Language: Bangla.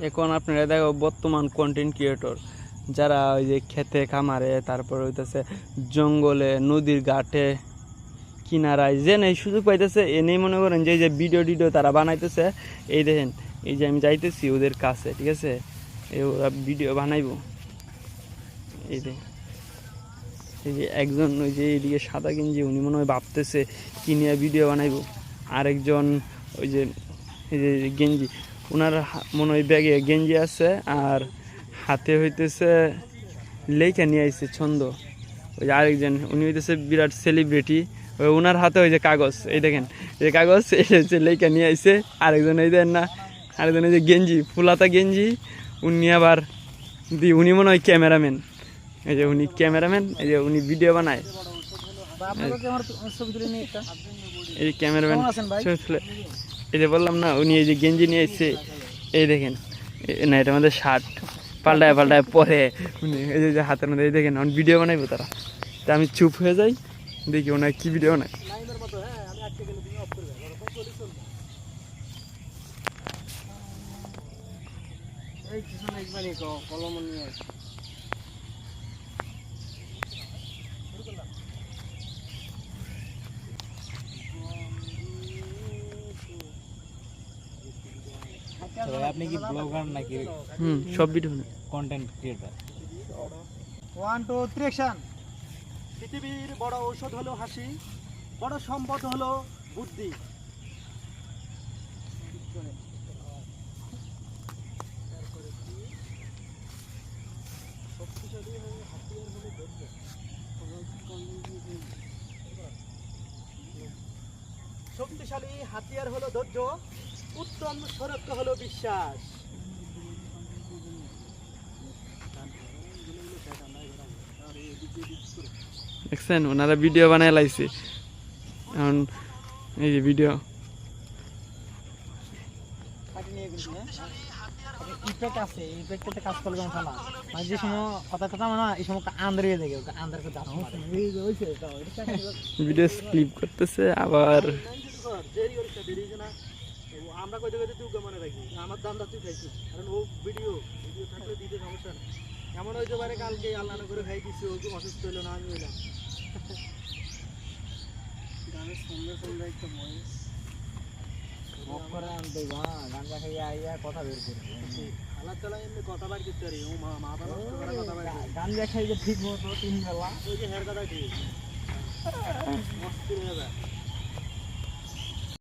এখন আপনারা দেখো বর্তমান কন্টেন্ট ক্রিয়েটর যারা ওই যে খেতে খামারে, তারপর হইতেছে জঙ্গলে, নদীর ঘাটে, কিনারায় যে নেই সুযোগ পাইতেছে এনেই মনে করেন যে এই যে ভিডিও টিডিও তারা বানাইতেছে। এই দেখেন, এই যে আমি যাইতেছি ওদের কাছে, ঠিক আছে, ওরা ভিডিও বানাইবো। এই যে একজন ওই যে এদিকে সাদা গেঞ্জি, উনি মনে হয় ভাবতেছে কি নিয়ে ভিডিও বানাইবো। আরেকজন ওই যে এই যে গেঞ্জি, ওনার মনে হয় ব্যাগে গেঞ্জি আছে আর হাতে হইতেছে লেখা নিয়ে আইছে ছন্দ। ওই যে আরেকজন, উনি হইতেছে বিরাট সেলিব্রিটি, ওই ওনার হাতে ওই যে কাগজ, এই দেখেন এই কাগজ, এটা হচ্ছে লেখা নিয়ে আইছে। আরেকজন এই দেন না, আরেকজন এই যে গেঞ্জি, ফুলাতা গেঞ্জি, উনি আবার উনি মনে হয় ক্যামেরাম্যান। এই যে উনি ক্যামেরাম্যান, এই যে উনি ভিডিও বানায়, এই যে ক্যামেরাম্যান। এই যে বললাম না, উনি এই যে গেঞ্জি নিয়ে এসছে, এই দেখেন না, এটা আমাদের শার্ট পাল্টায় পাল্টায় পরে উনি এই যে হাতের মধ্যে, এই দেখেন ভিডিও বানাইবো তারা। তা আমি চুপ হয়ে যাই, দেখি ওনার কি ভিডিও বানায়। আপনি কি ব্লগার নাকি? সব ভিডিও কন্টেন্ট ক্রিয়েটর। 1 2 3 অ্যাকশন। পৃথিবীর বড় ঔষধ হলো হাসি, বড় সম্পদ হলো বুদ্ধি। শক্তিশালী হাতিয়ার হলো ধৈর্য, উত্তম সুরক্ষা হলো বিশ্বাস। দেখছেন ওনারা ভিডিও বানায় লাইছে। এখন এই যে ভিডিও ইফেক্ট আছে, ইফেক্টে কাজ করলে যেমন খেলা মানে যে সময় কথা কথা না, এই সময় আন্দার হয়ে দেখে আন্দার করে দাঁড় ভিডিও ক্লিপ করতেছে আবার। আমরা কই দেখে তুই মনে রাখি আমার দামটা তুই খাইছিস, কারণ ও ভিডিও থাকলে দিতে সমস্যা নেই। এমন হইতে পারে কালকে আল্লাহ করে খাই দিছি, ও অসুস্থ হইলো না, আমি হইলাম। গানের সন্ধ্যা সন্ধ্যা একটা ময়েস গাঞ্জা খাইয়া আইয়া কথা বের করবে, আল্লাহ তাআলা এমনি কথা বাইর করতে পারি। ও মা বাবা নষ্ট করে কথা বাইর করে, গাঞ্জা খাইলে ঠিক মতো 3 বেলা ওই যে হের কথা ঠিক মস্ত হয়ে যায়।